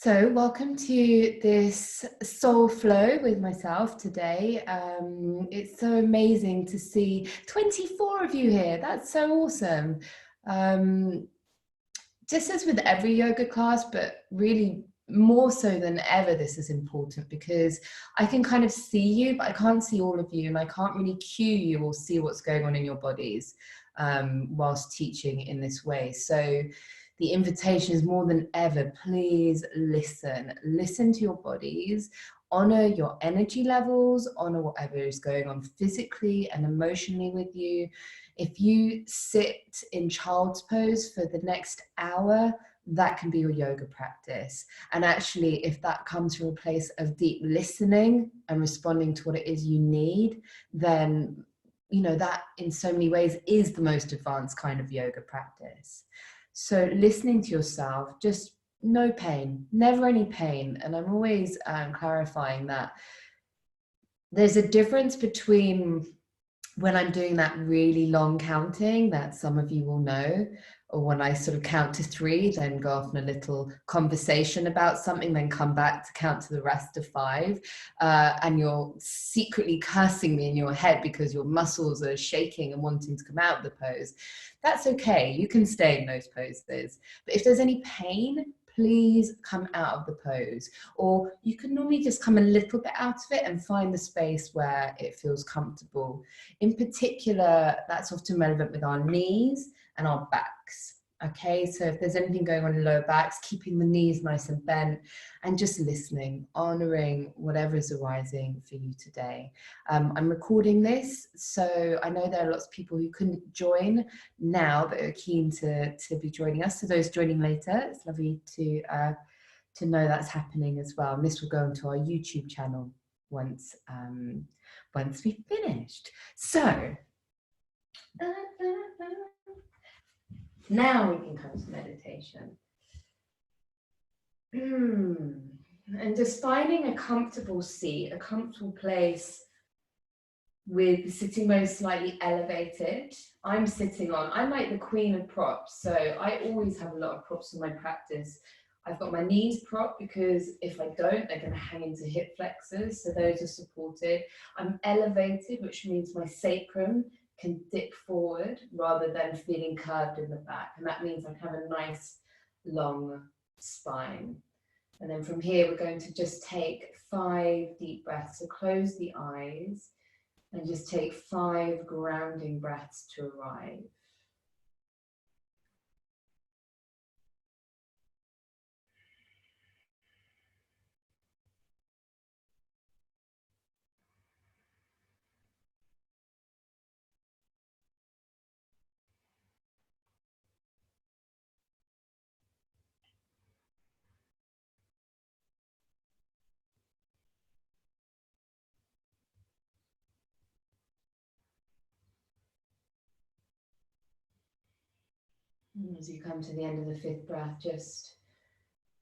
So welcome to this soul flow with myself today. It's so amazing to see 24 of you here. That's so awesome. Just as with every yoga class, but really more so than ever, this is important because I can kind of see you, but I can't see all of you, and I can't really cue you or see what's going on in your bodies whilst teaching in this way. So the invitation is more than ever, please listen to your bodies, honor your energy levels, honor whatever is going on physically and emotionally with you. If you sit in child's pose for the next hour, that can be your yoga practice. And actually, if that comes from a place of deep listening and responding to what it is you need, then that in so many ways is the most advanced kind of yoga practice. So listening to yourself, just no pain, never any pain. And I'm always clarifying that there's a difference between when I'm doing that really long counting that some of you will know, or when I sort of count to 3, then go off in a little conversation about something, then come back to count to the rest of 5, and you're secretly cursing me in your head because your muscles are shaking and wanting to come out of the pose. That's okay, you can stay in those poses. But if there's any pain, please come out of the pose. Or you can normally just come a little bit out of it and find the space where it feels comfortable. In particular, that's often relevant with our knees and our backs. Okay, so if there's anything going on in lower backs, keeping the knees nice and bent and just listening, honoring whatever is arising for you today. I'm recording this, so I know there are lots of people who couldn't join now but are keen to be joining us. So those joining later, it's lovely to know that's happening as well. And this will go into our YouTube channel once we've finished. So now we can come to meditation. And just finding a comfortable seat, a comfortable place with the sitting bones slightly elevated. I'm like the queen of props, so I always have a lot of props in my practice. I've got my knees propped because if I don't, they're going to hang into hip flexors, so those are supported. I'm elevated, which means my sacrum can dip forward rather than feeling curved in the back, and that means I have a nice long spine. And then from here, we're going to just take 5 deep breaths. So close the eyes and just take 5 grounding breaths to arrive. And as you come to the end of the 5th breath, just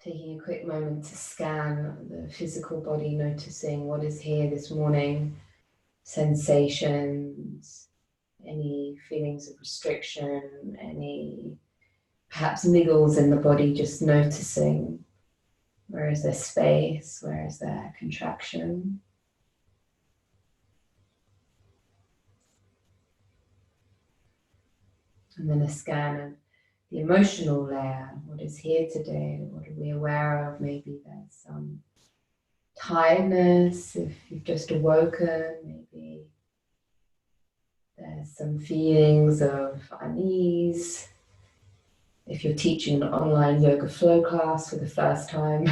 taking a quick moment to scan the physical body, noticing what is here this morning, sensations, any feelings of restriction, any perhaps niggles in the body, just noticing where is there space, where is there contraction. And then a scan of the emotional layer, what is here today, what are we aware of? Maybe there's some tiredness if you've just awoken, maybe there's some feelings of unease if you're teaching an online yoga flow class for the first time.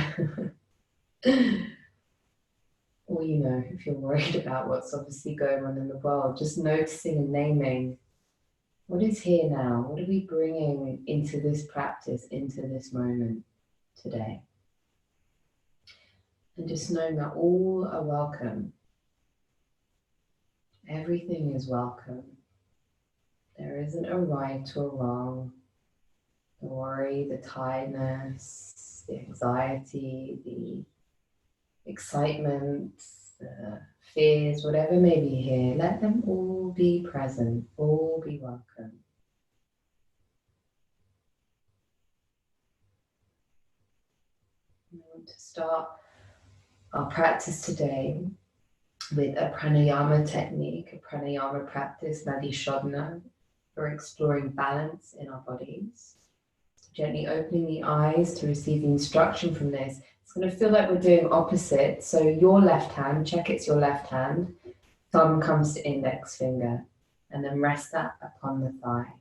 Or if you're worried about what's obviously going on in the world, just noticing and naming what is here now? What are we bringing into this practice, into this moment today? And just knowing that all are welcome. Everything is welcome. There isn't a right or wrong. The worry, the tiredness, the anxiety, the excitement, the fears, whatever may be here, let them all be present, all be welcome. We want to start our practice today with a pranayama technique, a pranayama practice, nadi shodhana, for exploring balance in our bodies. So gently opening the eyes to receive the instruction from this. It's going to feel like we're doing opposite. So your left hand, check it's your left hand, thumb comes to index finger, and then rest that upon the thigh.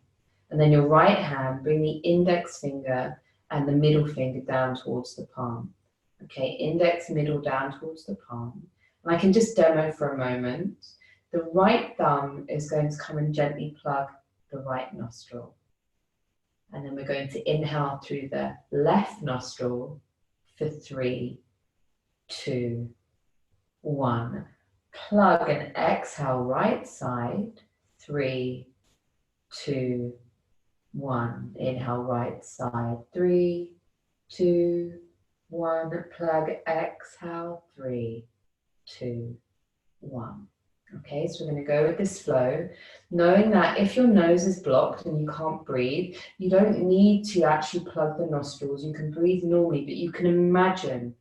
And then your right hand, bring the index finger and the middle finger down towards the palm. Okay, index, middle down towards the palm. And I can just demo for a moment. The right thumb is going to come and gently plug the right nostril. And then we're going to inhale through the left nostril for 3, 2, 1. Plug and exhale right side, 3, 2, 1. Inhale right side, 3, 2, 1. Plug, exhale, 3, 2, 1. Okay, so we're going to go with this flow, knowing that if your nose is blocked and you can't breathe, you don't need to actually plug the nostrils. You can breathe normally, but you can imagine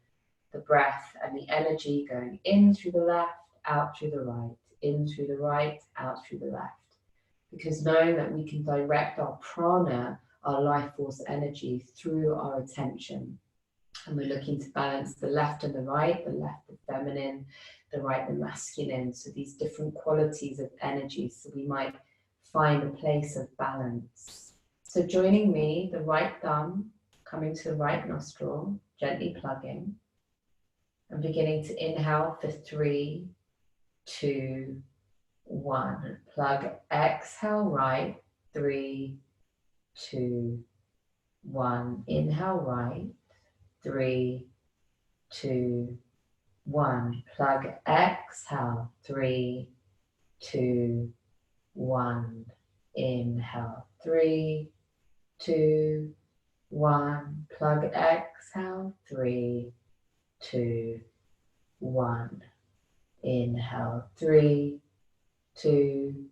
the breath and the energy going in through the left, out through the right, in through the right, out through the left. Because knowing that we can direct our prana, our life force energy, through our attention. And we're looking to balance the left and the right, the left the feminine, the right the masculine. So these different qualities of energy. So we might find a place of balance. So joining me, the right thumb coming to the right nostril, gently plugging. And beginning to inhale for 3, 2, 1. Plug, exhale right, 3, 2, 1. Inhale right, 3, 2, 1. Plug, exhale, 3, 2, 1. Inhale, 3, 2, 1. Plug, exhale, 3, 2, 1. Inhale, 3, 2,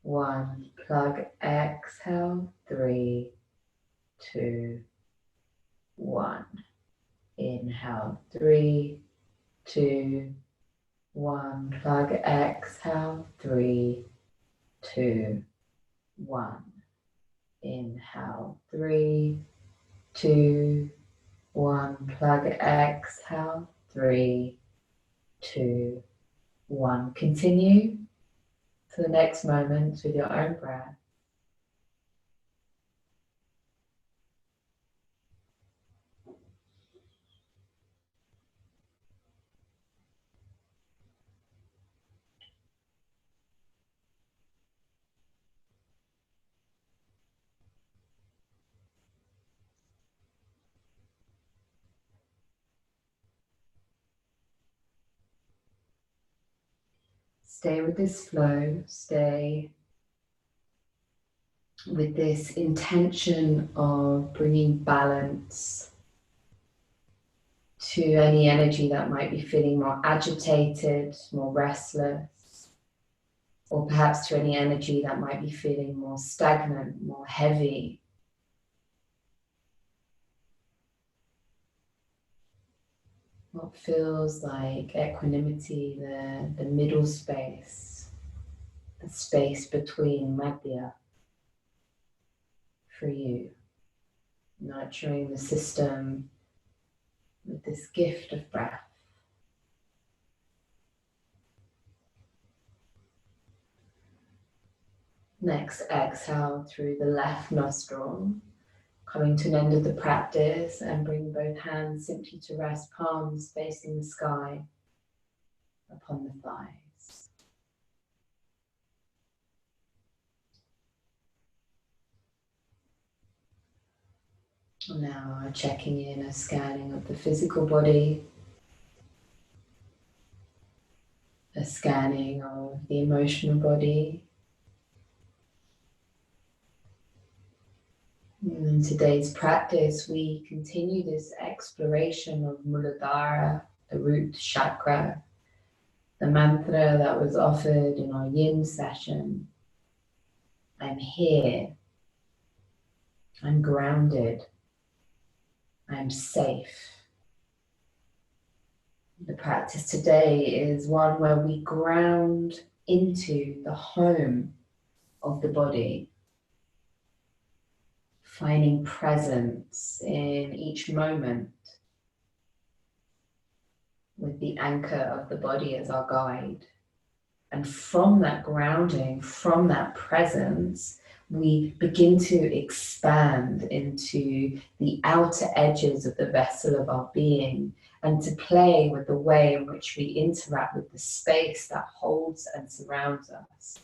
1. Plug, exhale, 3, 2, 1. Inhale, 3, 2, 1. Plug, exhale, 3, 2, 1. Inhale, 3, 2, 1. Plug, exhale, 3, 2, 1. Continue to the next moment with your own breath. Stay with this flow, stay with this intention of bringing balance to any energy that might be feeling more agitated, more restless, or perhaps to any energy that might be feeling more stagnant, more heavy. What feels like equanimity, the middle space, the space between madhya for you, nurturing the system with this gift of breath. Next, exhale through the left nostril, coming to an end of the practice, and bring both hands simply to rest, palms facing the sky upon the thighs. Now checking in, a scanning of the physical body, a scanning of the emotional body. In today's practice, we continue this exploration of Muladhara, the root chakra, the mantra that was offered in our yin session. I'm here, I'm grounded, I'm safe, The practice today is one where we ground into the home of the body, finding presence in each moment with the anchor of the body as our guide. And from that grounding, from that presence, we begin to expand into the outer edges of the vessel of our being and to play with the way in which we interact with the space that holds and surrounds us.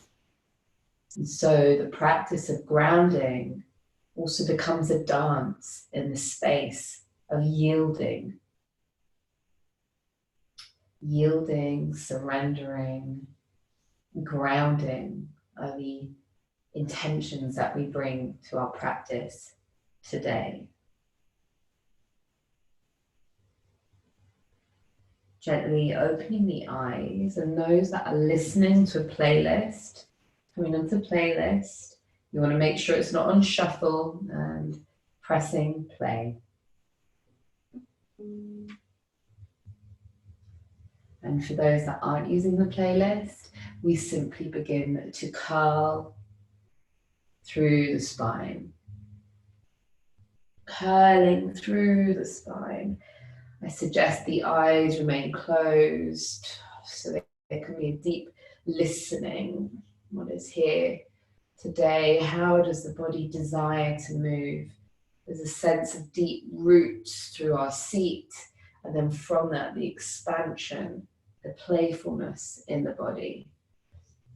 And so the practice of grounding also becomes a dance in the space of yielding. Yielding, surrendering, grounding are the intentions that we bring to our practice today. Gently opening the eyes, and those that are listening to a playlist, coming onto the playlist, you want to make sure it's not on shuffle and pressing play. And for those that aren't using the playlist, we simply begin to curl through the spine. Curling through the spine. I suggest the eyes remain closed so that there can be a deep listening. What is here today? How does the body desire to move? There's a sense of deep roots through our seat, and then from that, the expansion, the playfulness in the body.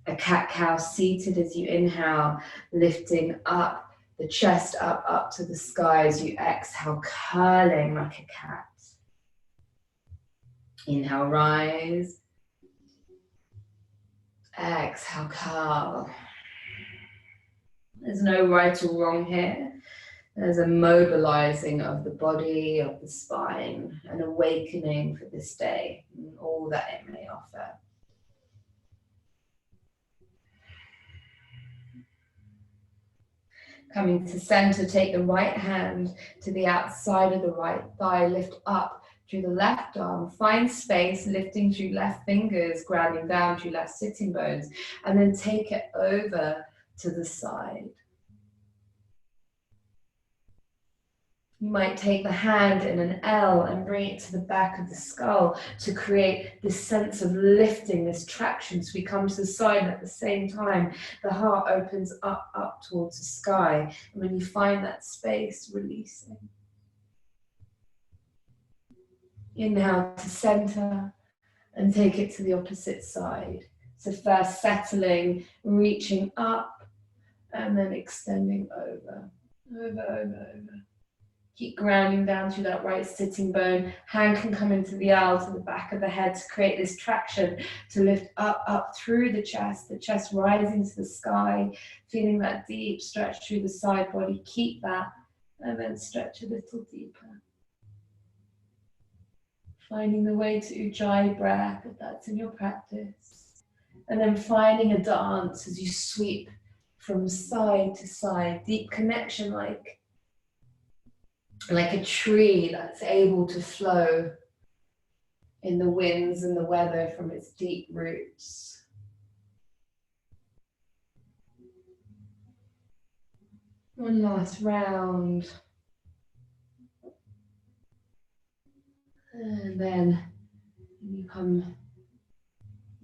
A cat-cow seated as you inhale, lifting up the chest up to the sky as you exhale, curling like a cat. Inhale, rise. Exhale, curl. There's no right or wrong here. There's a mobilizing of the body, of the spine, an awakening for this day, and all that it may offer. Coming to center, take the right hand to the outside of the right thigh, lift up through the left arm, find space, lifting through left fingers, grounding down through left sitting bones, and then take it over to the side. You might take the hand in an L and bring it to the back of the skull to create this sense of lifting, this traction. So we come to the side, and at the same time, the heart opens up towards the sky. And when you find that space, releasing. Inhale to center and take it to the opposite side. So first settling, reaching up, and then extending over. Keep grounding down through that right sitting bone. Hand can come into the L to the back of the head to create this traction to lift up through the chest rising to the sky, feeling that deep stretch through the side body. Keep that, and then stretch a little deeper. Finding the way to Ujjayi breath, if that's in your practice. And then finding a dance as you sweep from side to side. Deep connection like a tree that's able to flow in the winds and the weather from its deep roots. One last round. And then you come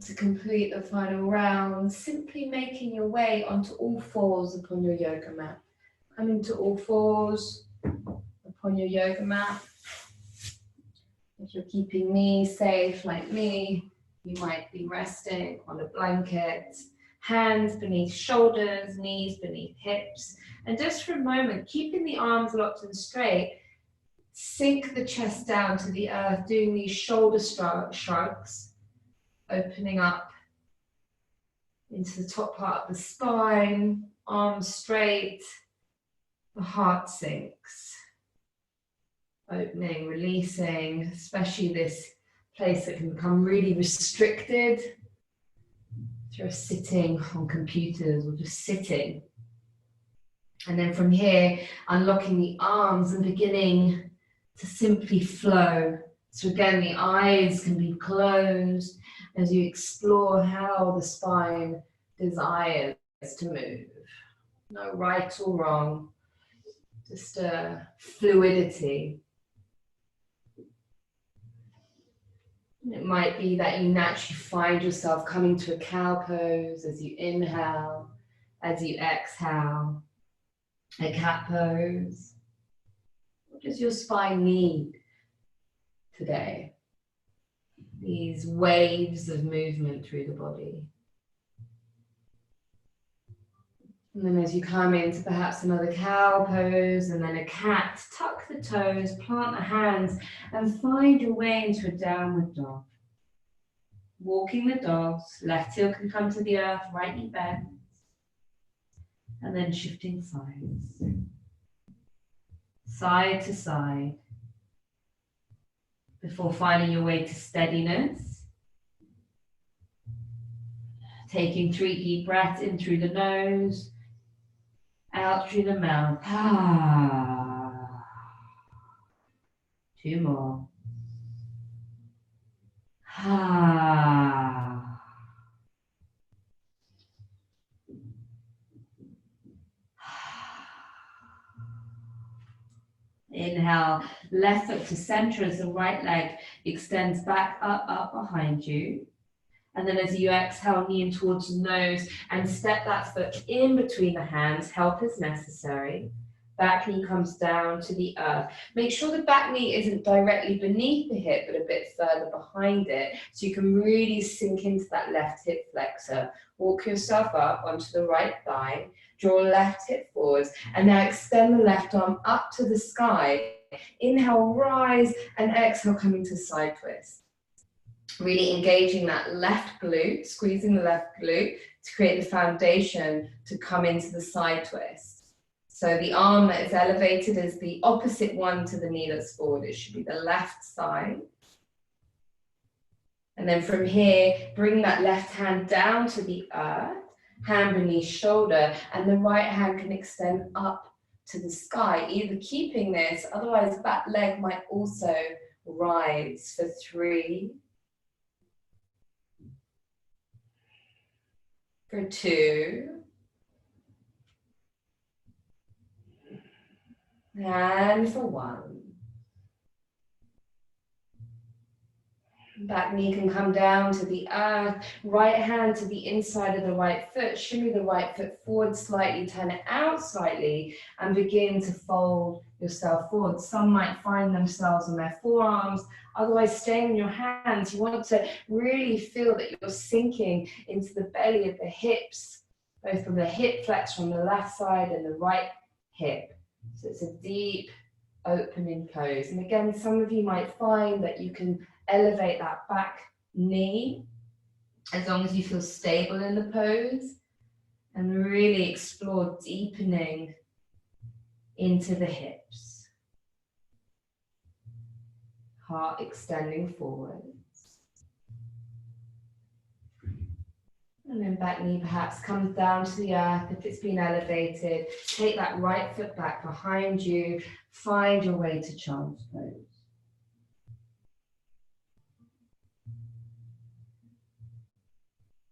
to complete the final round, simply making your way onto all fours upon your yoga mat. Coming to all fours upon your yoga mat. If you're keeping knees safe like me, you might be resting on a blanket, hands beneath shoulders, knees beneath hips. And just for a moment, keeping the arms locked and straight, sink the chest down to the earth, doing these shoulder shrugs, opening up into the top part of the spine, arms straight, the heart sinks. Opening, releasing, especially this place that can become really restricted if you're sitting on computers or just sitting. And then from here, unlocking the arms and beginning to simply flow So again, the eyes can be closed as you explore how the spine desires to move. No right or wrong, just a fluidity. It might be that you naturally find yourself coming to a cow pose as you inhale, as you exhale, a cat pose. What does your spine need today? These waves of movement through the body. And then as you come into perhaps another cow pose and then a cat, tuck the toes, plant the hands and find your way into a downward dog. Walking the dogs, left heel can come to the earth, right knee bends. And then shifting sides. Side to side. Before finding your way to steadiness. Taking 3 deep breaths in through the nose. Out through the mouth. 2 more. Inhale, left foot to center as the right leg extends back, up behind you. And then as you exhale, knee in towards the nose and step that foot in between the hands. Help is necessary. Back knee comes down to the earth. Make sure the back knee isn't directly beneath the hip, but a bit further behind it. So you can really sink into that left hip flexor. Walk yourself up onto the right thigh. Draw left hip forwards. And now extend the left arm up to the sky. Inhale, rise, and exhale, coming to side twist. Really engaging that left glute, squeezing the left glute to create the foundation to come into the side twist. So the arm that is elevated is the opposite one to the knee that's forward. It should be the left side. And then from here, bring that left hand down to the earth, hand beneath shoulder, and the right hand can extend up to the sky, either keeping this, otherwise that leg might also rise for 3, for 2, and for 1. Back knee can come down to the earth, right hand to the inside of the right foot, shimmy the right foot forward slightly, turn it out slightly, and begin to fold yourself forward. Some might find themselves on their forearms, otherwise staying in your hands. You want to really feel that you're sinking into the belly of the hips, both from the hip flex from the left side and the right hip. So it's a deep opening pose. And again, some of you might find that you can elevate that back knee as long as you feel stable in the pose, and really explore deepening into the hips. Heart extending forwards. And then back knee perhaps comes down to the earth if it's been elevated. Take that right foot back behind you. Find your way to child's pose.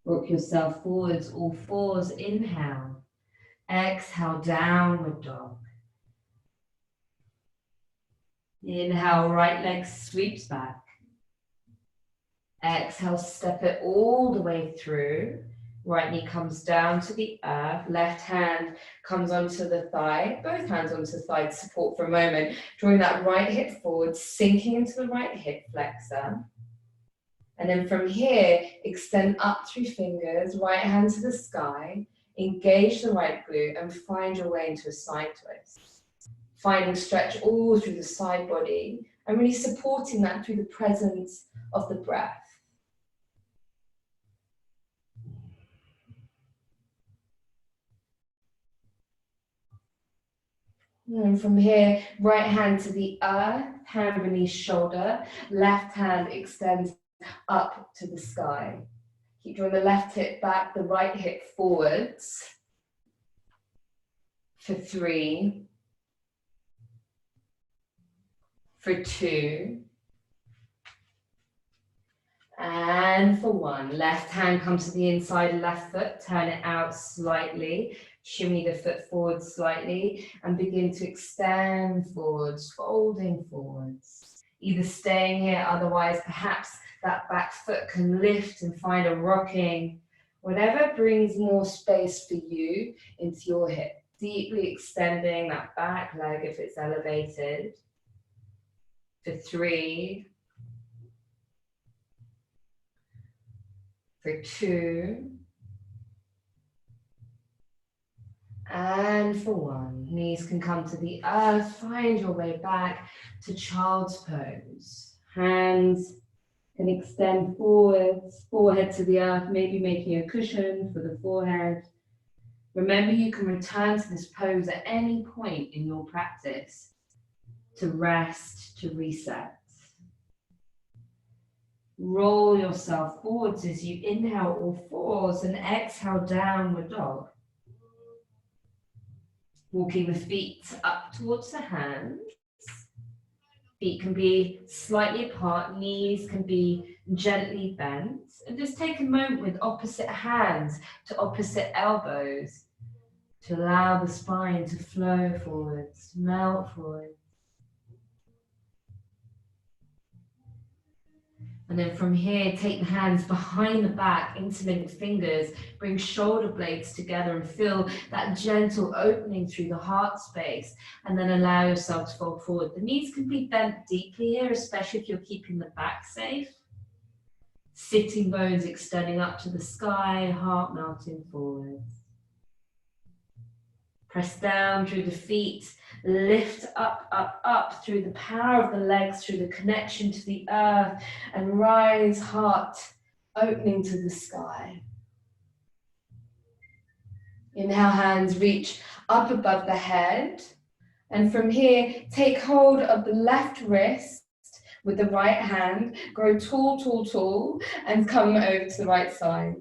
Rock yourself forwards, all fours. Inhale. Exhale, downward dog. Inhale, right leg sweeps back. Exhale, step it all the way through. Right knee comes down to the earth. Left hand comes onto the thigh. Both hands onto the thigh to support for a moment. Drawing that right hip forward, sinking into the right hip flexor. And then from here, extend up through fingers, right hand to the sky, engage the right glute and find your way into a side twist. Finding stretch all through the side body and really supporting that through the presence of the breath. And from here, right hand to the earth, hand beneath shoulder, left hand extends up to the sky. Keep drawing the left hip back, the right hip forwards. For 3, for 2, And for one, left hand comes to the inside left foot, turn it out slightly, shimmy the foot forward slightly, and begin to extend forwards, folding forwards. Either staying here, otherwise perhaps that back foot can lift and find a rocking, whatever brings more space for you into your hip. Deeply extending that back leg if it's elevated. For 3, for 2, and for 1. Knees can come to the earth. Find your way back to child's pose. Hands can extend forwards, forehead to the earth, maybe making a cushion for the forehead. Remember, you can return to this pose at any point in your practice to rest, to reset. Roll yourself forwards as you inhale all fours and exhale downward dog. Walking the feet up towards the hands. Feet can be slightly apart, knees can be gently bent. And just take a moment with opposite hands to opposite elbows to allow the spine to flow forwards, melt forwards. And then from here, take the hands behind the back, interlink fingers, bring shoulder blades together and feel that gentle opening through the heart space. And then allow yourself to fold forward. The knees can be bent deeply here, especially if you're keeping the back safe. Sitting bones extending up to the sky, heart melting forwards. Press down through the feet, lift up, up, up through the power of the legs, through the connection to the earth, and rise, heart opening to the sky. Inhale, hands reach up above the head. And from here, take hold of the left wrist with the right hand, grow tall, tall, tall, and come over to the right side,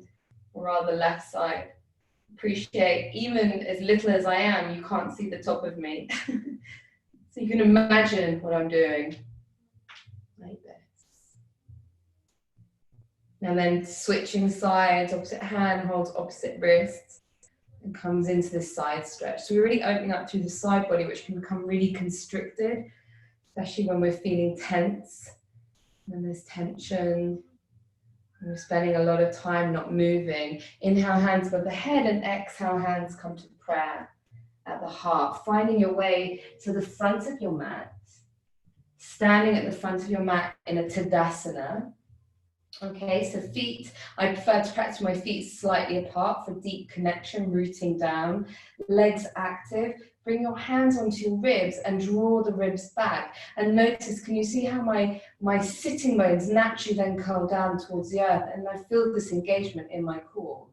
or rather left side. Appreciate, even as little as I am, you can't see the top of me. So you can imagine what I'm doing, like this. And then switching sides, opposite hand holds opposite wrists and comes into this side stretch. So we're really opening up through the side body, which can become really constricted, especially when we're feeling tense, when there's tension. We're spending a lot of time not moving. Inhale, hands above the head, and exhale, hands come to the prayer at the heart. Finding your way to the front of your mat. Standing at the front of your mat in a Tadasana. Okay, so feet, I prefer to practice my feet slightly apart for deep connection, rooting down. Legs active. Bring your hands onto your ribs and draw the ribs back. And notice, can you see how my sitting bones naturally then curl down towards the earth, and I feel this engagement in my core.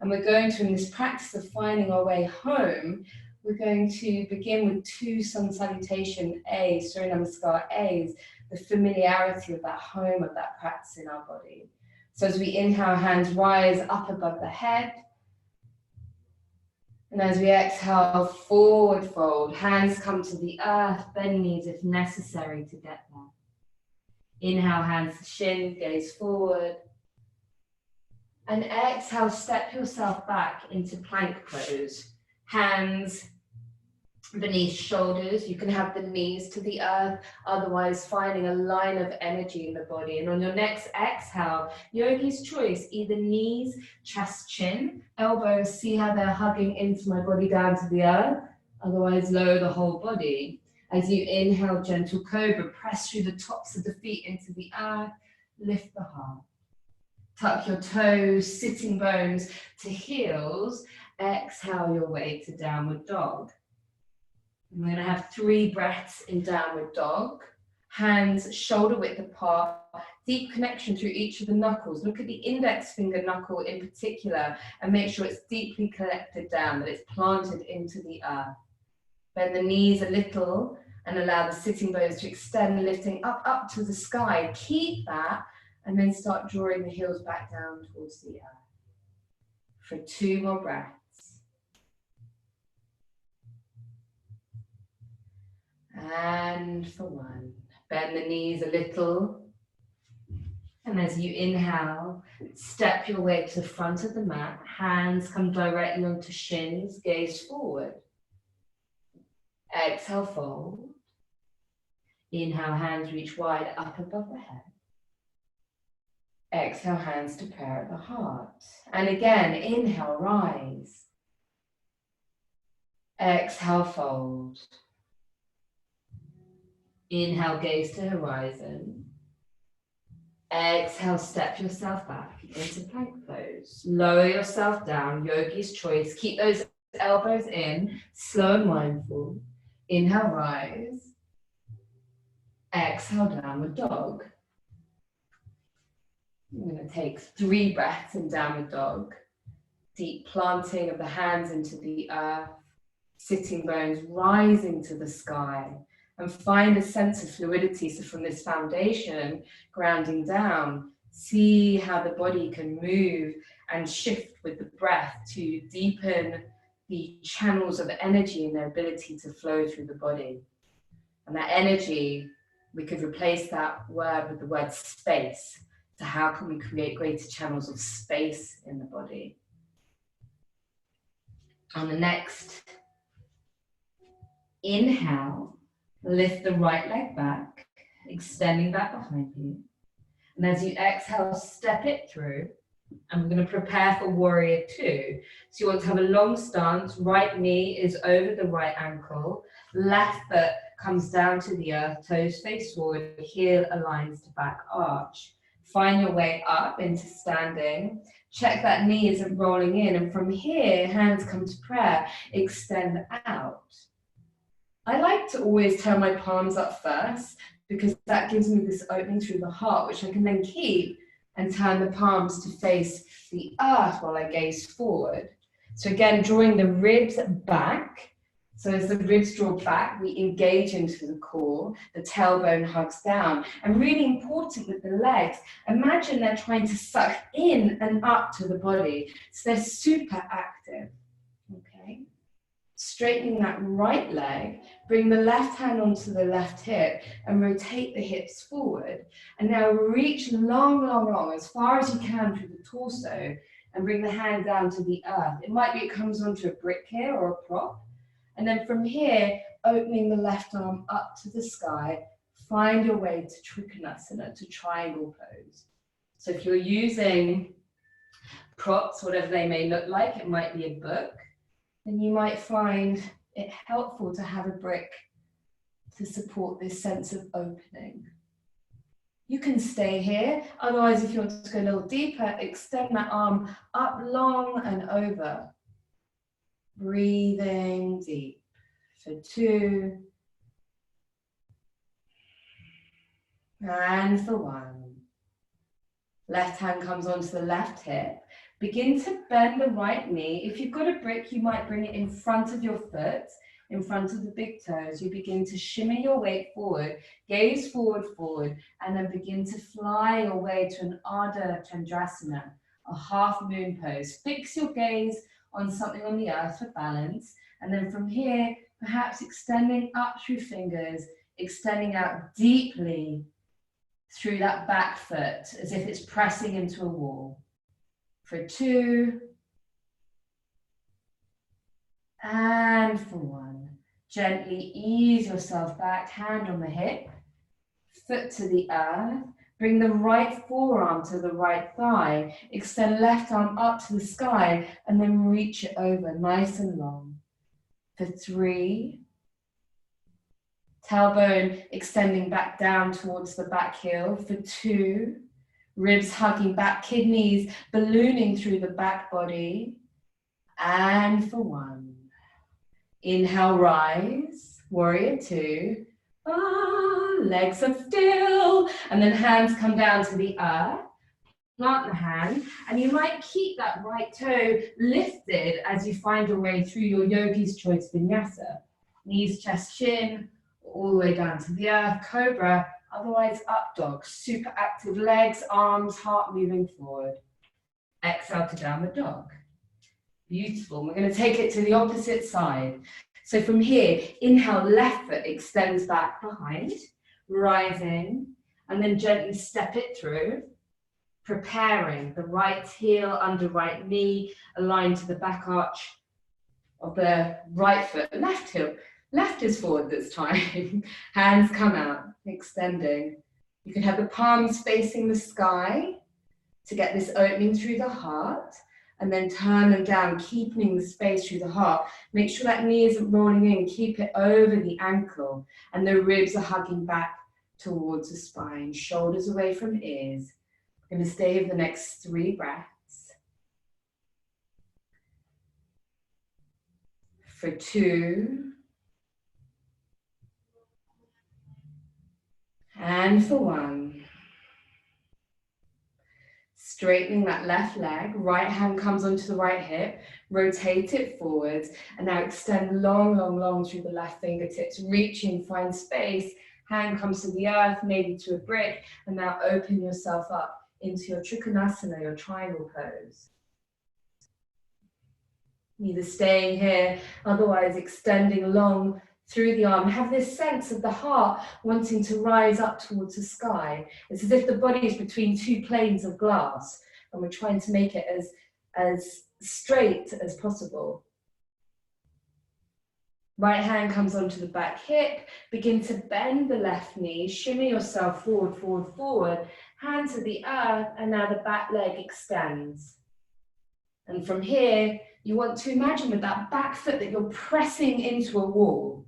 And we're going to, in this practice of finding our way home, we're going to begin with 2 sun salutation A's, Surya Namaskar A's, the familiarity of that home, of that practice in our body. So as we inhale, hands rise up above the head. And as we exhale, forward fold, hands come to the earth, bend knees if necessary to get there. Inhale, hands to shin, gaze forward. And exhale, step yourself back into plank pose. Hands beneath shoulders. You can have the knees to the earth, otherwise finding a line of energy in the body. And on your next exhale, yogi's choice, either knees, chest, chin, elbows, see how they're hugging into my body down to the earth, otherwise lower the whole body. As you inhale, gentle cobra, press through the tops of the feet into the earth, lift the heart. Tuck your toes, sitting bones to heels, exhale your way to downward dog. We're going to have 3 breaths in downward dog. Hands shoulder width apart, deep connection through each of the knuckles. Look at the index finger knuckle in particular and make sure it's deeply collected down, that it's planted into the earth. Bend the knees a little and allow the sitting bones to extend, lifting up to the sky. Keep that and then start drawing the heels back down towards the earth. For 2 more breaths. And for 1, bend the knees a little And as you inhale, step your way to the front of the mat. Hands come directly onto shins, gaze forward. Exhale, fold. Inhale, hands reach wide up above the head. Exhale, hands to prayer at the heart. And again, inhale, rise. Exhale, fold. Inhale, gaze to horizon. Exhale, step yourself back into plank pose. Lower yourself down, yogi's choice. Keep those elbows in, slow and mindful. Inhale, rise. Exhale, downward dog. I'm going to take 3 breaths in downward dog. Deep planting of the hands into the earth, sitting bones rising to the sky, and find a sense of fluidity. So from this foundation, grounding down, see how the body can move and shift with the breath to deepen the channels of energy and their ability to flow through the body. And that energy, we could replace that word with the word space. So how can we create greater channels of space in the body? On the next inhale, lift the right leg back, extending back behind you. And as you exhale, step it through. And we're going to prepare for warrior 2. So you want to have a long stance. Right knee is over the right ankle. Left foot comes down to the earth, toes face forward, heel aligns to back arch. Find your way up into standing. Check that knee isn't rolling in. And from here, hands come to prayer. Extend out. I like to always turn my palms up first because that gives me this opening through the heart, which I can then keep and turn the palms to face the earth while I gaze forward. So again, drawing the ribs back. So as the ribs draw back, we engage into the core, the tailbone hugs down. And really important with the legs, imagine they're trying to suck in and up to the body. So they're super active, okay? Straightening that right leg, bring the left hand onto the left hip and rotate the hips forward. And now reach long, long, long, as far as you can through the torso and bring the hand down to the earth. It might be it comes onto a brick here or a prop. And then from here, opening the left arm up to the sky, find your way to Trikonasana, to triangle pose. So if you're using props, whatever they may look like, it might be a book, then you might find it helpful to have a brick to support this sense of opening. You can stay here, otherwise if you want to go a little deeper, extend that arm up long and over. Breathing deep for 2 and for 1. Left hand comes onto the left hip. Begin to bend the right knee. If you've got a brick, you might bring it in front of your foot, in front of the big toes. You begin to shimmy your weight forward, gaze forward, forward, and then begin to fly your way to an Ardha Chandrasana, a half moon pose. Fix your gaze on something on the earth for balance. And then from here, perhaps extending up through fingers, extending out deeply through that back foot, as if it's pressing into a wall. For 2, and for 1. Gently ease yourself back, hand on the hip, foot to the earth. Bring the right forearm to the right thigh. Extend left arm up to the sky and then reach it over nice and long. For 3. Tailbone extending back down towards the back heel. For 2. Ribs hugging back, kidneys ballooning through the back body. And for 1. Inhale, rise. Warrior 2. Legs are still, and then hands come down to the earth. Plant the hand, and you might keep that right toe lifted as you find your way through your yogi's choice vinyasa. Knees, chest, chin, all the way down to the earth, cobra, otherwise up dog. Super active legs, arms, heart moving forward. Exhale to downward dog. Beautiful. We're going to take it to the opposite side. So from here, inhale, left foot extends back behind, rising, and then gently step it through. preparing the right heel under right knee, aligned to the back arch of the right foot. Left heel, left is forward this time. Hands come out, extending. You can have the palms facing the sky to get this opening through the heart, and then turn them down, keeping the space through the heart. Make sure that knee isn't rolling in, keep it over the ankle, and the ribs are hugging back towards the spine, shoulders away from ears. We're going to stay here for the next 3 breaths. For 2. And for 1. Straightening that left leg, right hand comes onto the right hip, rotate it forwards, and now extend long, long, long through the left fingertips, reaching, find space, hand comes to the earth, maybe to a brick, and now open yourself up into your Trikonasana, your triangle pose. Either staying here, otherwise extending long through the arm. Have this sense of the heart wanting to rise up towards the sky. It's as if the body is between 2 planes of glass, and we're trying to make it as straight as possible. Right hand comes onto the back hip. Begin to bend the left knee. Shimmy yourself forward, forward, forward. Hand to the earth, and now the back leg extends. And from here, you want to imagine with that back foot that you're pressing into a wall.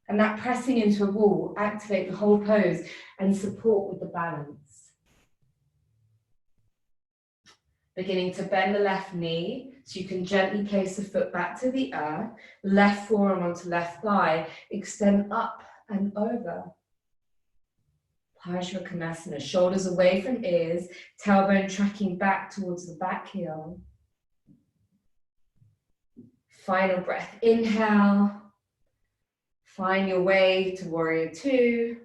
And that pressing into a wall, activate the whole pose and support with the balance. Beginning to bend the left knee, so you can gently place the foot back to the earth, left forearm onto left thigh, extend up and over. Parsvakonasana, shoulders away from ears, tailbone tracking back towards the back heel. Final breath, inhale. Find your way to warrior 2,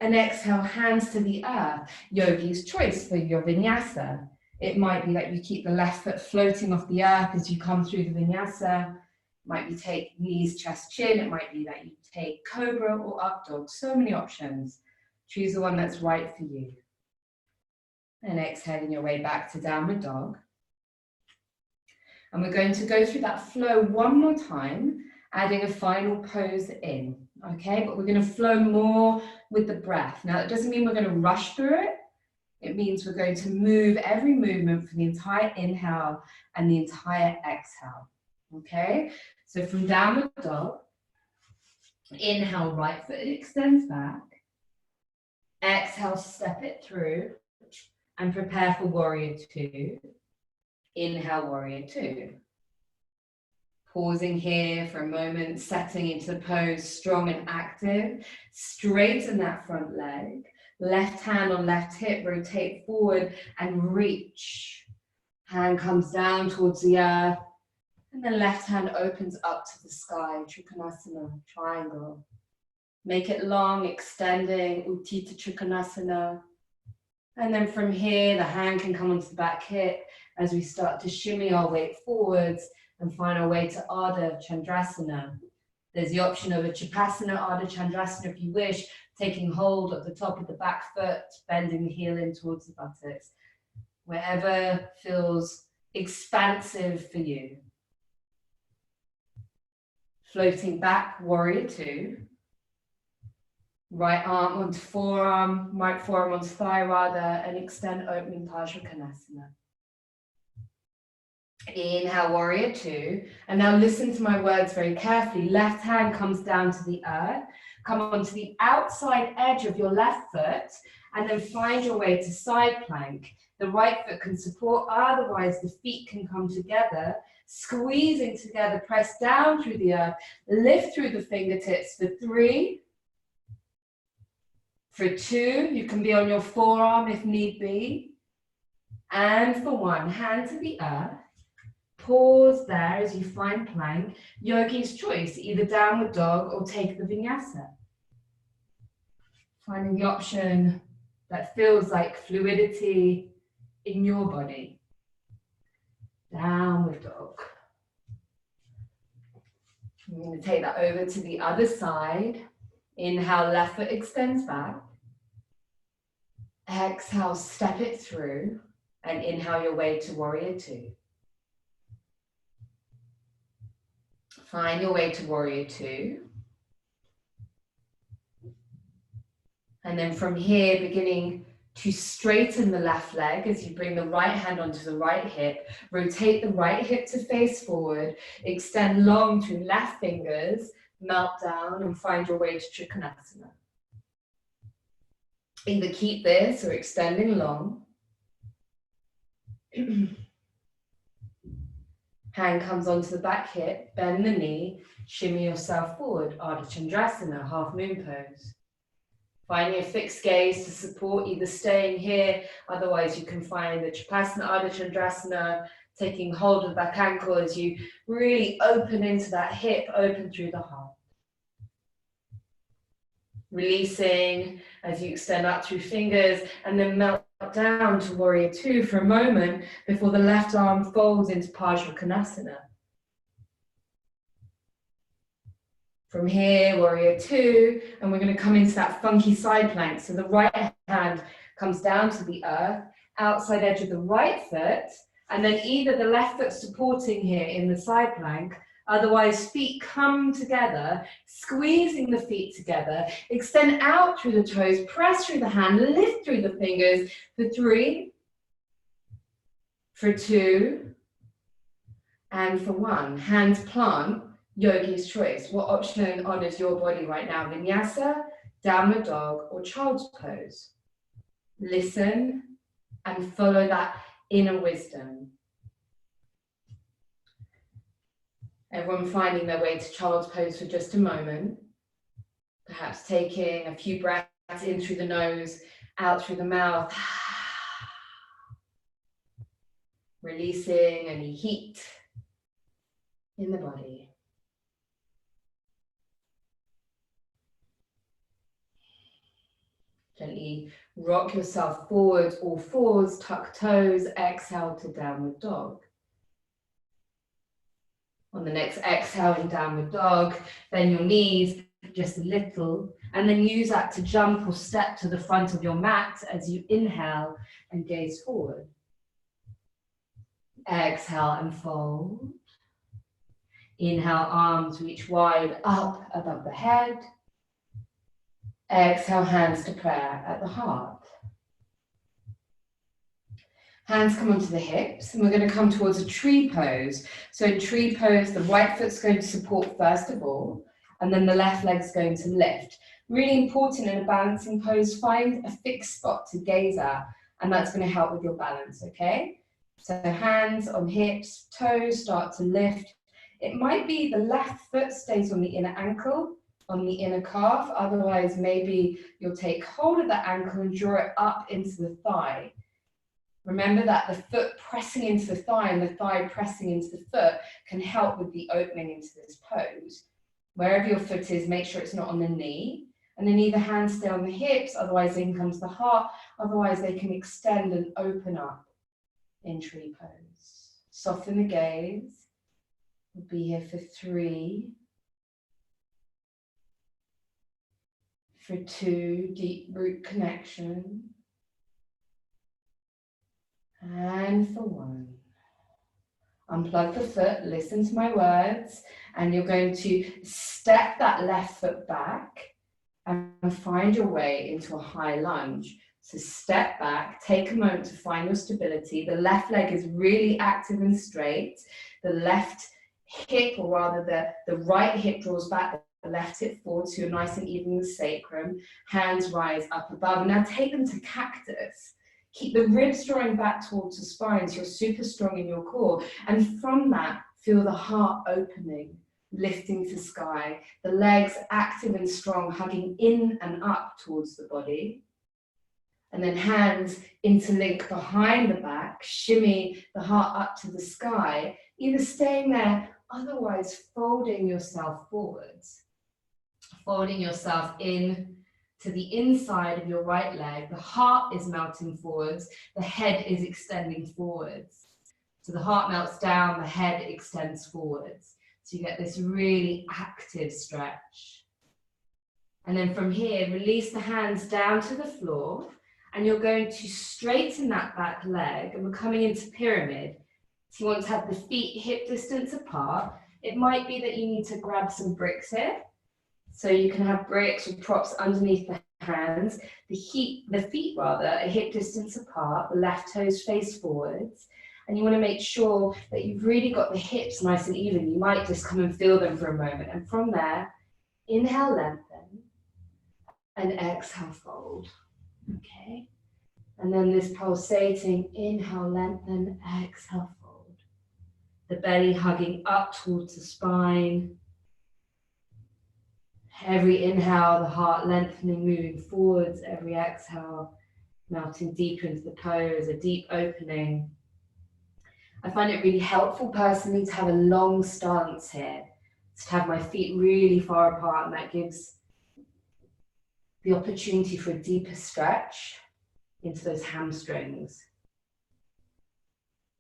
and exhale, hands to the earth. Yogi's choice for your vinyasa. It might be that you keep the left foot floating off the earth as you come through the vinyasa. It might be take knees, chest, chin. It might be that you take cobra or up dog. So many options. Choose the one that's right for you. And exhaling your way back to downward dog. And we're going to go through that flow one more time, adding a final pose in, okay? But we're going to flow more with the breath. Now, that doesn't mean we're going to rush through it. It means we're going to move every movement for the entire inhale and the entire exhale, okay? So from downward dog, inhale, right foot extends back. Exhale, step it through and prepare for warrior 2. Inhale, warrior 2. Pausing here for a moment, setting into the pose, strong and active. Straighten that front leg. Left hand on left hip, rotate forward and reach. Hand comes down towards the earth. And then left hand opens up to the sky, Trikonasana, triangle. Make it long, extending, Utthita Trikonasana. And then from here, the hand can come onto the back hip as we start to shimmy our weight forwards and find our way to Ardha Chandrasana. There's the option of a Chapasana, Ardha Chandrasana if you wish, taking hold at the top of the back foot, bending the heel in towards the buttocks. Wherever feels expansive for you. Floating back, warrior 2. Right arm onto forearm, right forearm onto thigh rather, and extend opening Parsvakonasana. Inhale, warrior 2. And now listen to my words very carefully. Left hand comes down to the earth. Come onto the outside edge of your left foot, and then find your way to side plank. The right foot can support, otherwise the feet can come together, squeezing together, press down through the earth, lift through the fingertips for 3. For 2, you can be on your forearm if need be. And for 1, hand to the earth. Pause there as you find plank. Yogi's choice, either downward dog or take the vinyasa. Finding the option that feels like fluidity in your body. Downward dog. I'm going to take that over to the other side. Inhale, left foot extends back. Exhale, step it through. And inhale your way to warrior two. Find your way to warrior two. And then from here, beginning to straighten the left leg as you bring the right hand onto the right hip. Rotate the right hip to face forward. Extend long through left fingers. Melt down and find your way to Trikonasana. Either keep this or extending long. Hand comes onto the back hip, bend the knee, shimmy yourself forward. Ardha Chandrasana, half moon pose. Finding a fixed gaze to support, either staying here, otherwise you can find the Shavasana, Ardha Chandrasana, taking hold of the back ankle as you really open into that hip, open through the heart. Releasing as you extend up through fingers and then melt down to warrior two for a moment before the left arm folds into Parsvakonasana. From here, warrior two, and we're going to come into that funky side plank. So the right hand comes down to the earth, outside edge of the right foot, and then either the left foot supporting here in the side plank, otherwise feet come together, squeezing the feet together, extend out through the toes, press through the hand, lift through the fingers for three, for two, and for one. Hands plant. Yogi's choice. What option honors your body right now? Vinyasa, downward dog, or child's pose? Listen and follow that inner wisdom. Everyone finding their way to child's pose for just a moment. Perhaps taking a few breaths in through the nose, out through the mouth. Releasing any heat in the body. Gently rock yourself forwards, all fours, tuck toes, exhale to downward dog. On the next exhale in downward dog, bend your knees just a little, and then use that to jump or step to the front of your mat as you inhale and gaze forward. Exhale and fold. Inhale, arms reach wide up above the head. Exhale, hands to prayer at the heart. Hands come onto the hips, and we're going to come towards a tree pose. So in tree pose, the right foot's going to support first of all, and then the left leg's going to lift. Really important in a balancing pose, find a fixed spot to gaze at, and that's going to help with your balance, okay? So hands on hips, toes start to lift. It might be the left foot stays on the inner ankle, on the inner calf, otherwise maybe you'll take hold of that ankle and draw it up into the thigh. Remember that the foot pressing into the thigh and the thigh pressing into the foot can help with the opening into this pose. Wherever your foot is, make sure it's not on the knee, and then either hands stay on the hips, otherwise in comes the heart, otherwise they can extend and open up in tree pose. Soften the gaze. We'll be here for three, for two, deep root connection, and for one. Unplug the foot, listen to my words, and you're going to step that left foot back and find your way into a high lunge. So step back, take a moment to find your stability. The left leg is really active and straight. The left hip, or rather the right hip draws back, the left hip forward, so you're nice and even with the sacrum. Hands rise up above. Now take them to cactus. Keep the ribs drawing back towards the spine so you're super strong in your core. And from that, feel the heart opening, lifting to sky. The legs active and strong, hugging in and up towards the body. And then hands interlink behind the back, shimmy the heart up to the sky, either staying there, otherwise folding yourself forwards. Folding yourself in to the inside of your right leg. The heart is melting forwards, the head is extending forwards. So the heart melts down, the head extends forwards. So you get this really active stretch. And then from here, release the hands down to the floor And you're going to straighten that back leg, and we're coming into pyramid. So you want to have the feet hip distance apart. It might be that you need to grab some bricks here. So you can have bricks or props underneath the hands. The feet rather, are hip distance apart, the left toes face forwards. And you want to make sure that you've really got the hips nice and even. You might just come and feel them for a moment. And from there, inhale, lengthen, and exhale, fold. Okay. And then this pulsating, inhale, lengthen, exhale, fold. The belly hugging up towards the spine. Every inhale, the heart lengthening, moving forwards. Every exhale, melting deeper into the pose, a deep opening. I find it really helpful personally to have a long stance here, to have my feet really far apart, and that gives the opportunity for a deeper stretch into those hamstrings.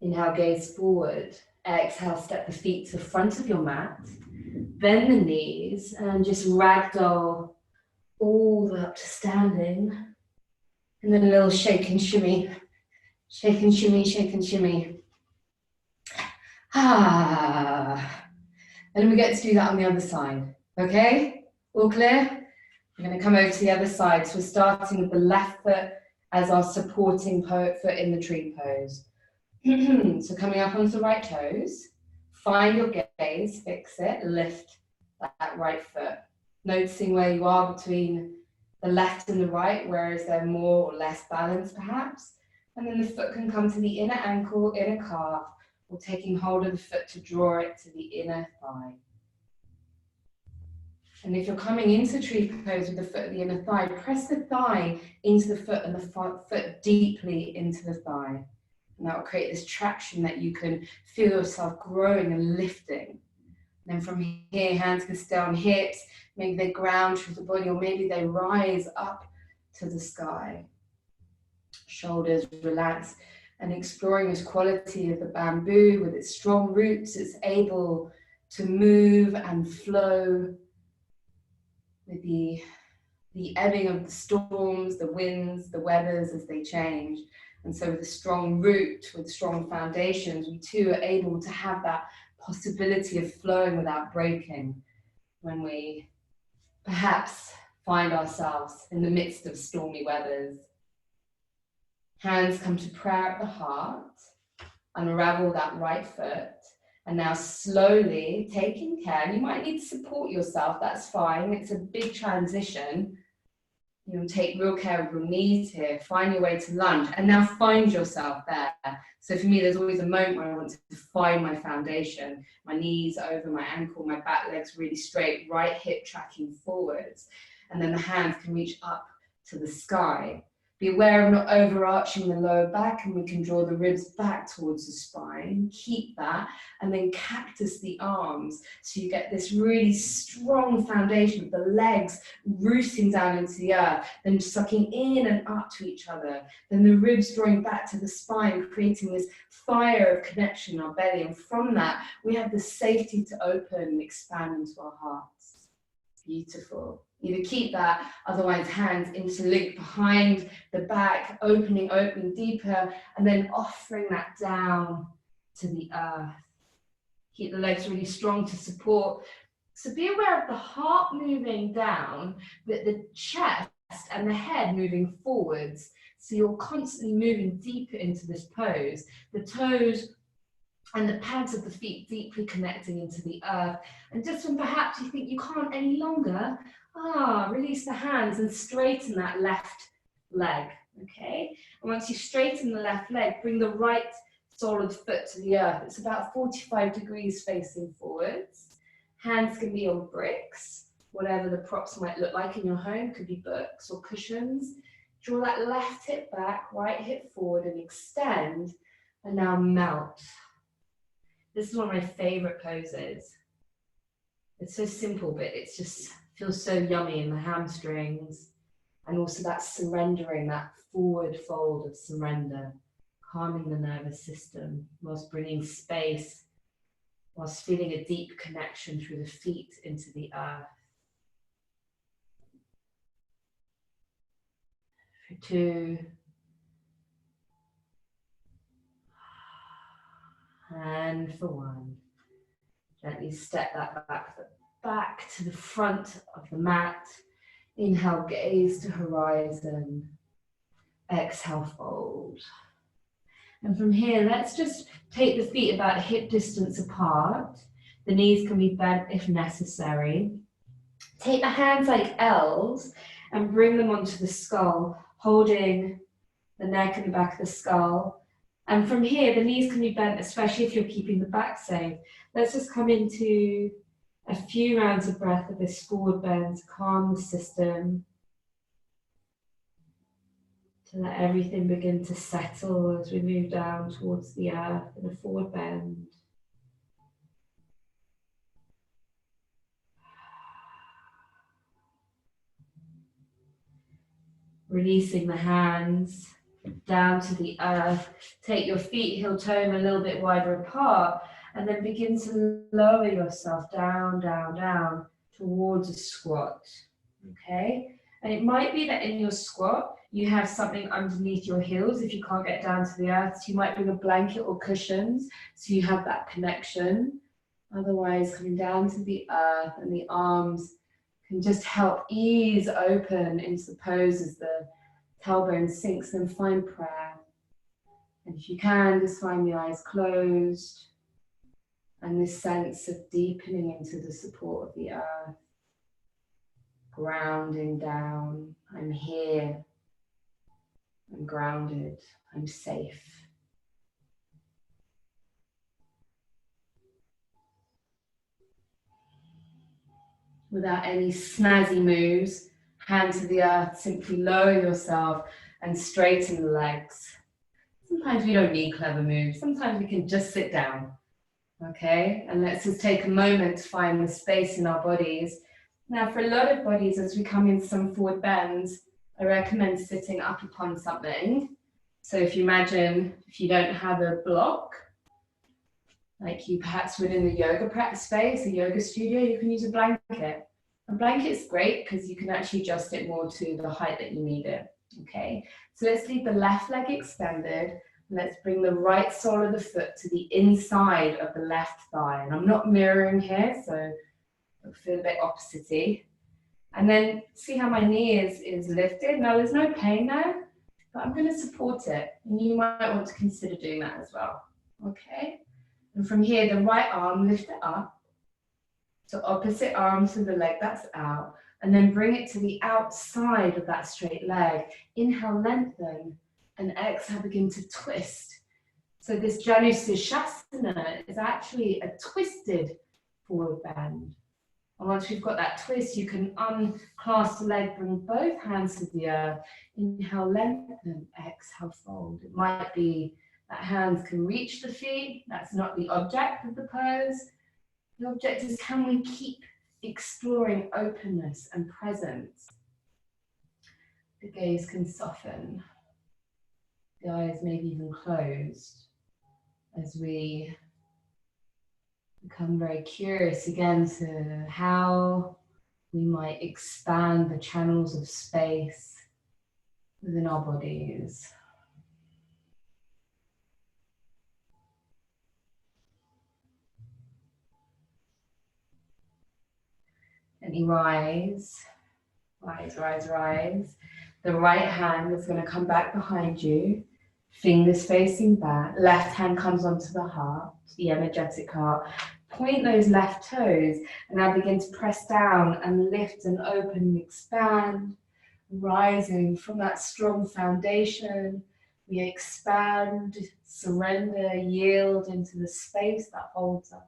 Inhale, gaze forward. Exhale, step the feet to the front of your mat. Bend the knees and just ragdoll all the way up to standing. And then a little shake and shimmy. Shake and shimmy, shake and shimmy. Ah. And then we get to do that on the other side. Okay? All clear? We're going to come over to the other side. So we're starting with the left foot as our supporting foot in the tree pose. So coming up onto the right toes, find your gaze, fix it, lift that right foot. Noticing where you are between the left and the right, where is there more or less balance perhaps. And then the foot can come to the inner ankle, inner calf, or taking hold of the foot to draw it to the inner thigh. And if you're coming into tree pose with the foot at the inner thigh, press the thigh into the foot and the foot deeply into the thigh. And that will create this traction that you can feel yourself growing and lifting. And then from here, hands can stay on hips, maybe they ground through the body, or maybe they rise up to the sky. Shoulders relax, and exploring this quality of the bamboo with its strong roots. It's able to move and flow with the ebbing of the storms, the winds, the weathers as they change. And so with a strong root, with strong foundations, we too are able to have that possibility of flowing without breaking when we perhaps find ourselves in the midst of stormy weathers. Hands come to prayer at the heart, unravel that right foot, and now slowly taking care. You might need to support yourself, that's fine. It's a big transition. You'll take real care of your knees here. Find your way to lunge, and now find yourself there. So for me, there's always a moment where I want to find my foundation. My knees over my ankle, my back legs really straight, right hip tracking forwards. And then the hands can reach up to the sky. Be aware of not overarching the lower back, and we can draw the ribs back towards the spine. Keep that, and then cactus the arms. So you get this really strong foundation of the legs rooting down into the earth, then sucking in and up to each other. Then the ribs drawing back to the spine, creating this fire of connection in our belly. And from that, we have the safety to open and expand into our hearts. Beautiful. Either keep that, otherwise hands interlinked behind the back, opening deeper, and then offering that down to the earth. Keep the legs really strong to support. So be aware of the heart moving down, but the chest and the head moving forwards. So you're constantly moving deeper into this pose. The toes and the pads of the feet deeply connecting into the earth. And just when perhaps you think you can't any longer, release the hands and straighten that left leg, okay? And once you straighten the left leg, bring the right sole of the foot to the earth. It's about 45 degrees facing forwards. Hands can be on bricks, whatever the props might look like in your home. Could be books or cushions. Draw that left hip back, right hip forward, and extend, and now melt. This is one of my favorite poses. It's so simple, but it's just feels so yummy in the hamstrings. And also that surrendering, that forward fold of surrender, calming the nervous system whilst bringing space, whilst feeling a deep connection through the feet into the earth. For 2, And for 1. Gently step that back to the front of the mat. Inhale, gaze to horizon. Exhale, fold. And from here, let's just take the feet about hip distance apart. The knees can be bent if necessary. Take the hands like L's and bring them onto the skull, holding the neck and the back of the skull. And from here, the knees can be bent, especially if you're keeping the back safe. Let's just come into a few rounds of breath of this forward bend to calm the system, to let everything begin to settle as we move down towards the earth in a forward bend. Releasing the hands down to the earth. Take your feet heel toe a little bit wider apart, and then begin to lower yourself down, down, down towards a squat. Okay? And it might be that in your squat, you have something underneath your heels if you can't get down to the earth. So you might bring a blanket or cushions so you have that connection. Otherwise, coming down to the earth, and the arms can just help ease open into the pose as the tailbone sinks, and find prayer. And if you can, just find the eyes closed and this sense of deepening into the support of the earth. Grounding down. I'm here. I'm grounded. I'm safe. Without any snazzy moves, hand to the earth, simply lower yourself and straighten the legs. Sometimes we don't need clever moves. Sometimes we can just sit down. Okay? And let's just take a moment to find the space in our bodies. Now, for a lot of bodies, as we come in some forward bends, I recommend sitting up upon something. So if you imagine, if you don't have a block, like you perhaps would in the yoga practice space, a yoga studio, you can use a blanket. A blanket's great because you can actually adjust it more to the height that you need it. Okay, so let's leave the left leg extended. Let's bring the right sole of the foot to the inside of the left thigh. And I'm not mirroring here, so it'll feel a bit opposite-y. And then see how my knee is lifted. Now there's no pain there, but I'm going to support it. And you might want to consider doing that as well. Okay? And from here, the right arm, lift it up. So opposite arm to the leg that's out. And then bring it to the outside of that straight leg. Inhale, lengthen. And exhale, begin to twist. So this Shavasana is actually a twisted forward bend. And once we've got that twist, you can unclasp the leg, bring both hands to the earth. Inhale, lengthen. Exhale, fold. It might be that hands can reach the feet. That's not the object of the pose. The object is, can we keep exploring openness and presence? The gaze can soften. The eyes maybe even closed as we become very curious again to how we might expand the channels of space within our bodies. And you rise, rise, rise, rise. The right hand is going to come back behind you, fingers facing back. Left hand comes onto the heart, the energetic heart. Point those left toes and now begin to press down and lift and open and expand. Rising from that strong foundation, we expand, surrender, yield into the space that holds us.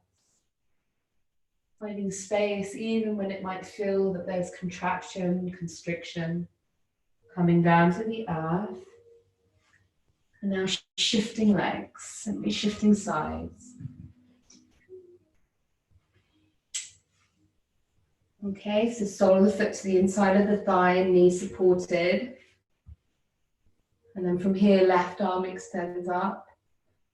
Finding space even when it might feel that there's contraction, constriction. Coming down to the earth. And now shifting legs, simply shifting sides. Okay, so sole of the foot to the inside of the thigh and knee supported. And then from here, left arm extends up.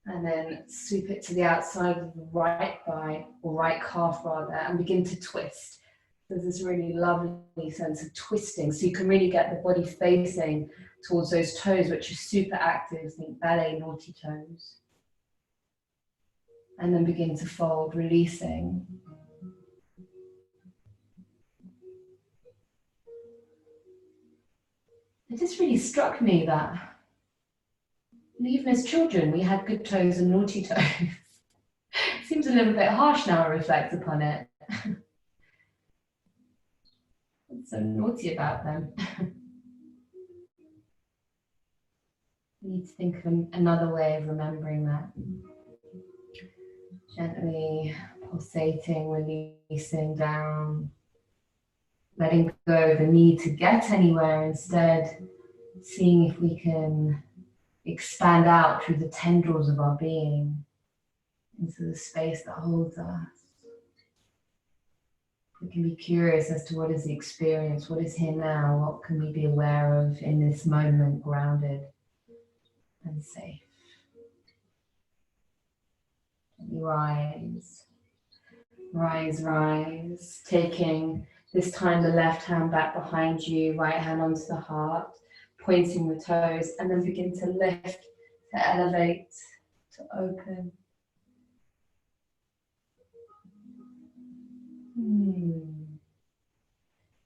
And then sweep it to the outside of the right thigh, or right calf rather, and begin to twist. There's this really lovely sense of twisting. So you can really get the body facing towards those toes, which are super active. Think ballet, naughty toes. And then begin to fold, releasing. It just really struck me that even as children, we had good toes and naughty toes. Seems a little bit harsh now I reflect upon it. What's so naughty about them? We need to think of another way of remembering that. Gently pulsating, releasing down, letting go of the need to get anywhere, instead seeing if we can expand out through the tendrils of our being into the space that holds us. We can be curious as to what is the experience, what is here now, what can we be aware of in this moment, grounded and safe. Gently rise, rise, rise, taking this time the left hand back behind you, right hand onto the heart, pointing the toes, and then begin to lift, to elevate, to open.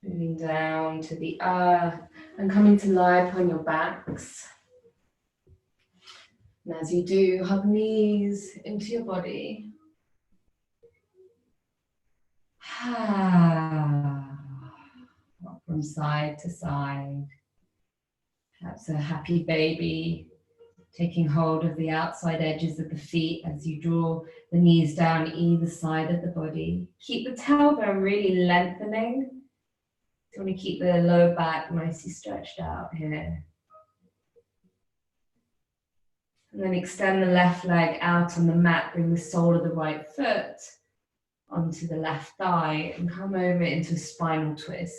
Moving down to the earth and coming to lie upon your backs. And as you do, hug knees into your body. Rock from side to side. Perhaps a happy baby taking hold of the outside edges of the feet as you draw the knees down either side of the body. Keep the tailbone really lengthening. You want to keep the lower back nicely stretched out here. And then extend the left leg out on the mat, bring the sole of the right foot onto the left thigh and come over into a spinal twist.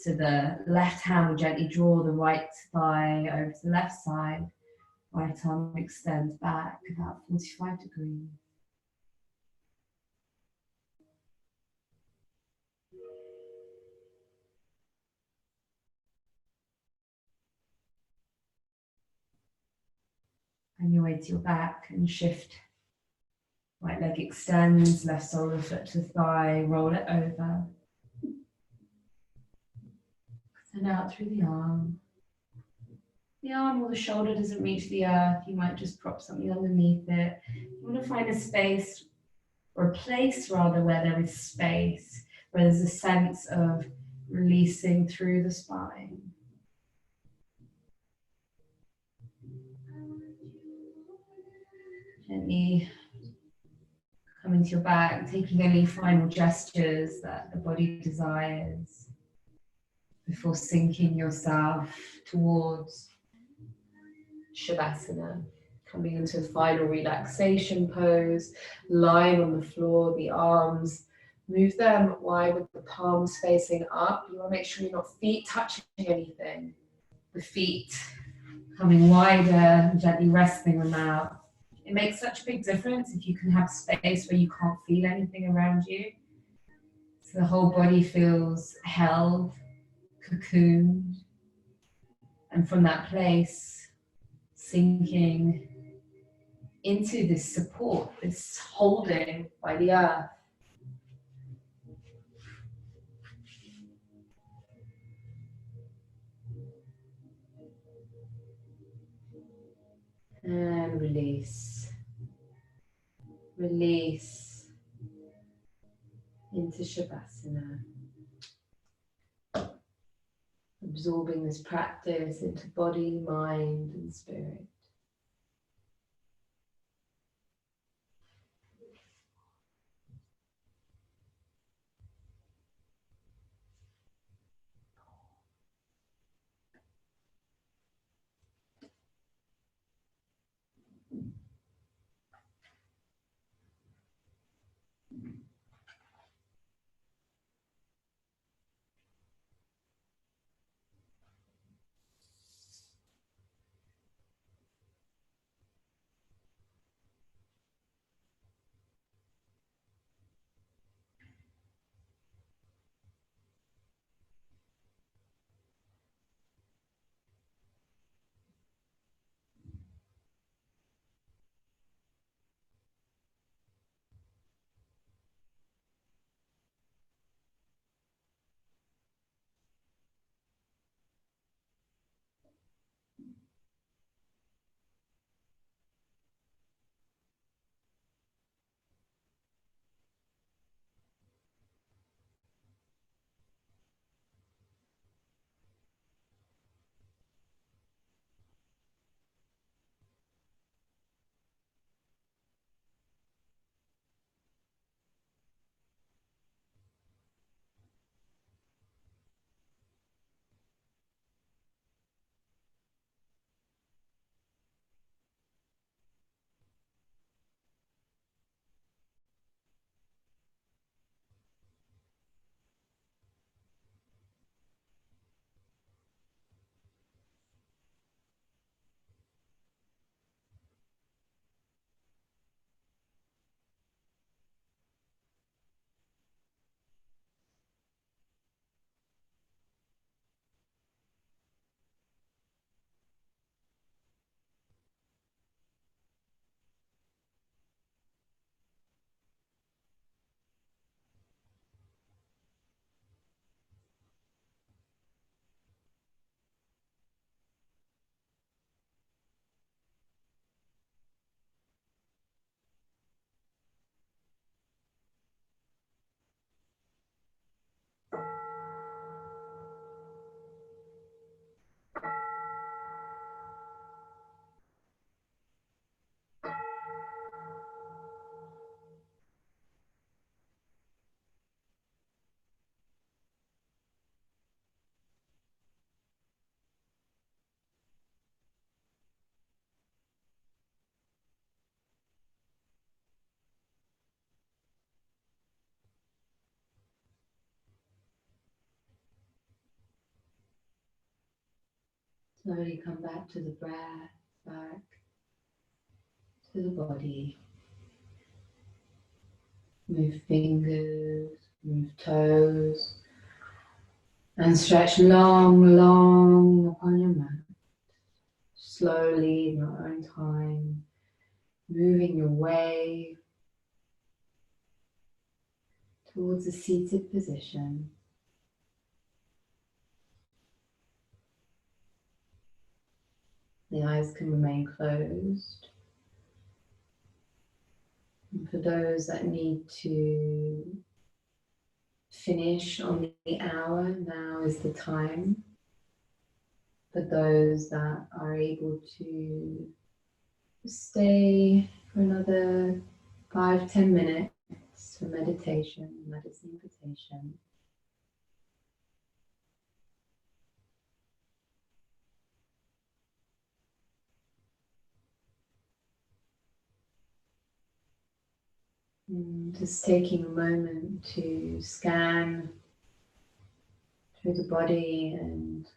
So the left hand will gently draw the right thigh over to the left side. Right arm extends back about 45 degrees. And your way to your back and shift. Right leg extends, left sole of the foot to the thigh, roll it over. And out through the arm. The arm or the shoulder doesn't reach the earth, you might just prop something underneath it. You want to find a space, or a place rather, where there is space, where there's a sense of releasing through the spine. Gently coming to your back, taking any final gestures that the body desires before sinking yourself towards Shavasana. Coming into a final relaxation pose, lying on the floor, the arms, move them wide with the palms facing up. You want to make sure you're not feet touching anything. The feet coming wider, gently resting them out. It makes such a big difference if you can have space where you can't feel anything around you. So the whole body feels held, cocooned, and from that place, sinking into this support, this holding by the earth. And release. Release into Shavasana. Absorbing this practice into body, mind, and spirit. Slowly come back to the breath, back to the body. Move fingers, move toes, and stretch long, long upon your mat. Slowly, in your own time, moving your way towards a seated position. The eyes can remain closed. And for those that need to finish on the hour, now is the time. For those that are able to stay for another 5-10 minutes for meditation, medicine invitation. Just taking a moment to scan through the body and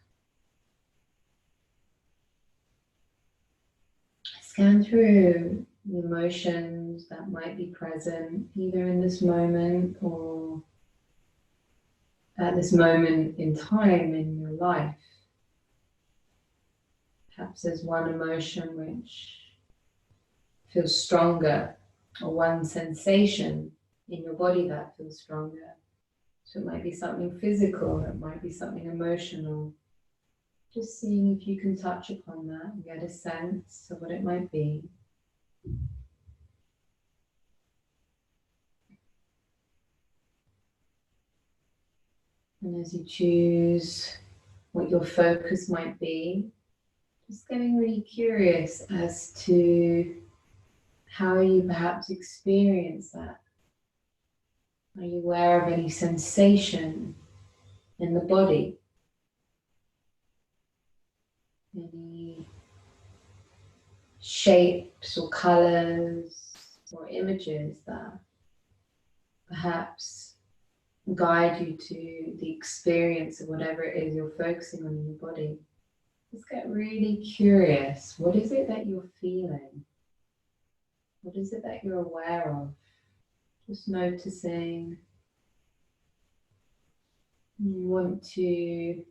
scan through the emotions that might be present either in this moment or at this moment in time in your life. Perhaps there's one emotion which feels stronger, or one sensation in your body that feels stronger. So it might be something physical, it might be something emotional. Just seeing if you can touch upon that and get a sense of what it might be. And as you choose what your focus might be, just getting really curious as to how you perhaps experience that. Are you aware of any sensation in the body? Any shapes or colors or images that perhaps guide you to the experience of whatever it is you're focusing on in your body? Just get really curious. What is it that you're feeling? What is it that you're aware of? Just noticing. You want to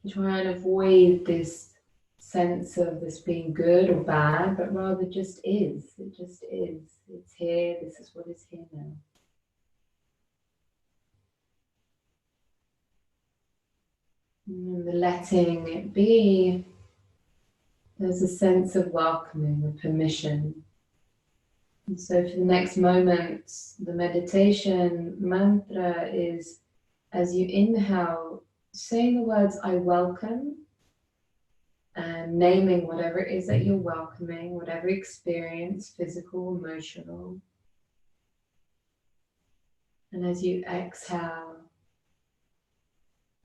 try and avoid this sense of this being good or bad, but rather just is. It just is. It's here. This is what is here now. And the letting it be, there's a sense of welcoming, of permission. And so for the next moments, the meditation mantra is, as you inhale, saying the words, I welcome, and naming whatever it is that you're welcoming, whatever experience, physical, emotional. And as you exhale,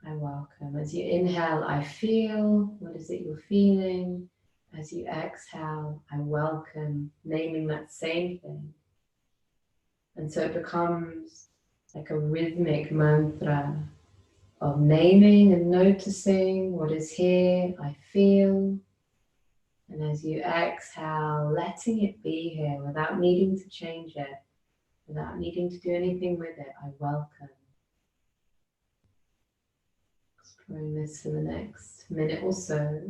I welcome. As you inhale, I feel. What is it you're feeling? As you exhale, I welcome, naming that same thing. And so it becomes like a rhythmic mantra of naming and noticing what is here, I feel. And as you exhale, letting it be here without needing to change it, without needing to do anything with it, I welcome. Exploring this for the next minute or so.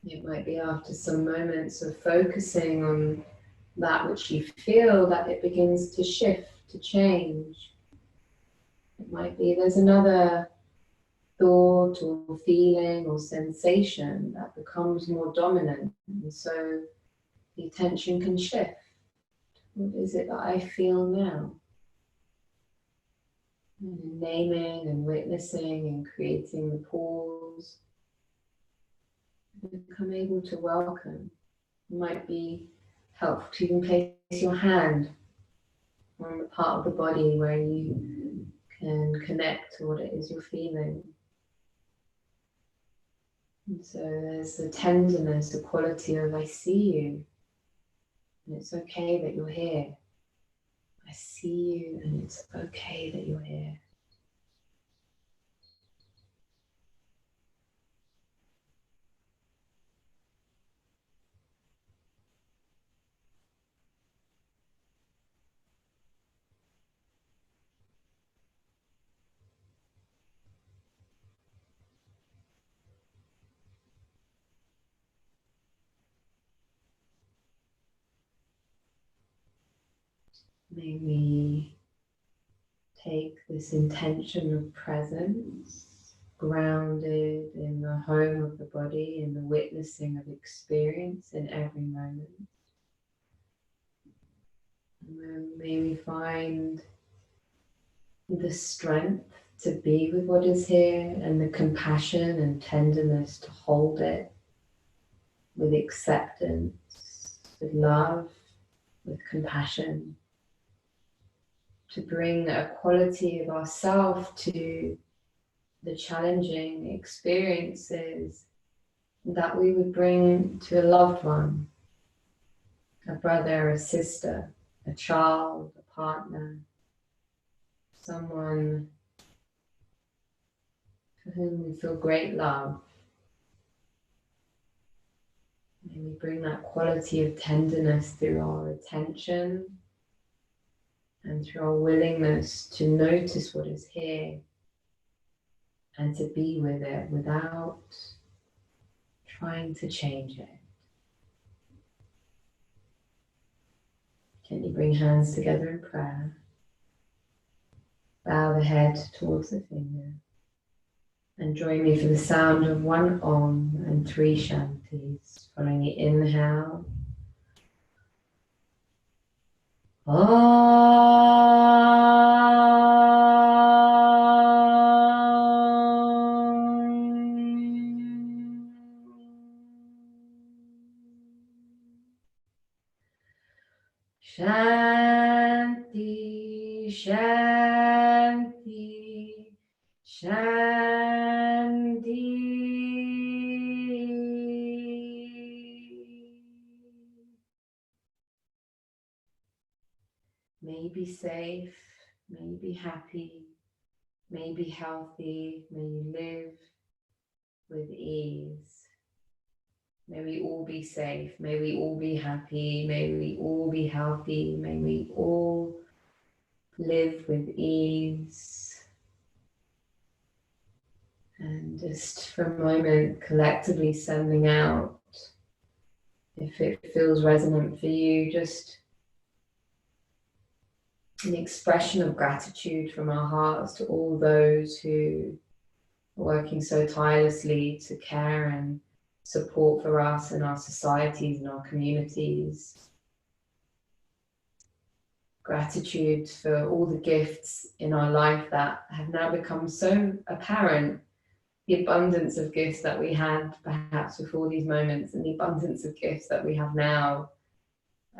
It might be after some moments of focusing on that which you feel that it begins to shift, to change. It might be there's another thought or feeling or sensation that becomes more dominant, and so the attention can shift. What is it that I feel now? And naming and witnessing and creating the pause. Become able to welcome. It might be helpful to even place your hand on the part of the body where you can connect to what it is you're feeling. And so there's the tenderness, the quality of I see you, and it's okay that you're here. I see you, and it's okay that you're here. May we take this intention of presence, grounded in the home of the body, in the witnessing of experience in every moment. And then may we find the strength to be with what is here and the compassion and tenderness to hold it with acceptance, with love, with compassion, to bring a quality of ourselves to the challenging experiences that we would bring to a loved one, a brother, a sister, a child, a partner, someone for whom we feel great love. May we bring that quality of tenderness through our attention and through our willingness to notice what is here and to be with it without trying to change it. Gently bring hands together in prayer. Bow the head towards the finger. And join me for the sound of 1 Om and 3 Shantis. Following the inhale. Shanti, Shanti, Shanti. May you be safe, may you be happy, may you be healthy, may you live with ease. May we all be safe, may we all be happy, may we all be healthy, may we all live with ease. And just for a moment, collectively sending out, if it feels resonant for you, just an expression of gratitude from our hearts to all those who are working so tirelessly to care and support for us and our societies and our communities. Gratitude for all the gifts in our life that have now become so apparent. The abundance of gifts that we had perhaps before these moments and the abundance of gifts that we have now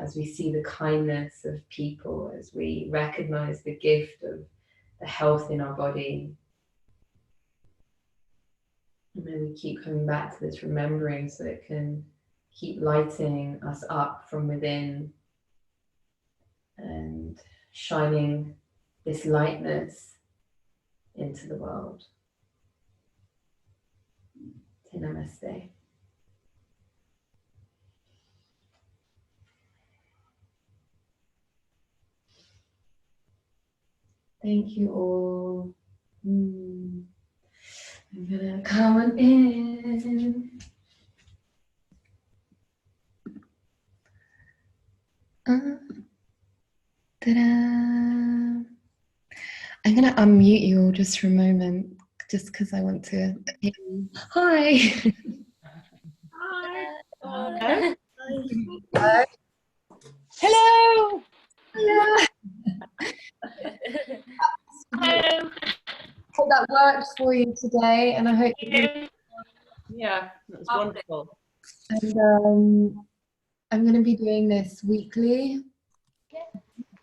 as we see the kindness of people, as we recognize the gift of the health in our body. And may we keep coming back to this remembering so it can keep lighting us up from within and shining this lightness into the world. Namaste. Thank you all. I'm gonna come on in. Ta-da. I'm gonna unmute you all just for a moment, just because I want to. Hi. Hi. Hi. Hello. Hello. Hello. for you today, and I hope yeah, that was wonderful. And I'm going to be doing this weekly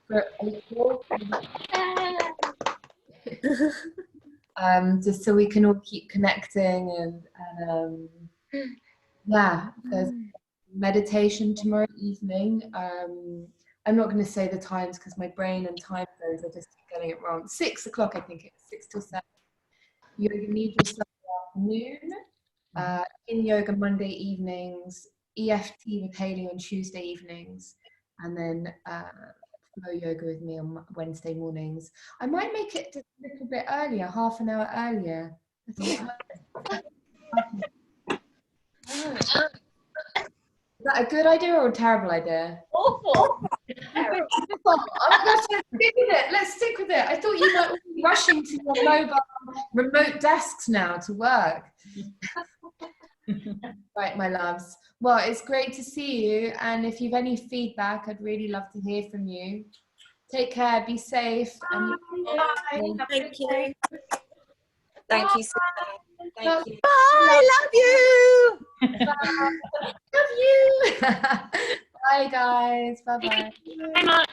for April. Just so we can all keep connecting, and yeah, there's meditation tomorrow evening. I'm not going to say the times because my brain and time zones are just getting it wrong. 6 o'clock, I think it's 6 till 7. Yoga Nidra Sunday afternoon. In yoga Monday evenings. EFT with Haley on Tuesday evenings, and then flow yoga with me on Wednesday mornings. I might make it just a little bit earlier, half an hour earlier. Is that a good idea or a terrible idea? Awful. I'm going to stick with it. Let's stick with it. I thought you might be rushing to your mobile remote desks now to work. Right, my loves. Well, it's great to see you. And if you've any feedback, I'd really love to hear from you. Take care. Be safe. And Thank you. Thank you so much. Thank you. Bye. Love you. Bye. Love you. Bye, guys. Bye-bye. Bye, Mom.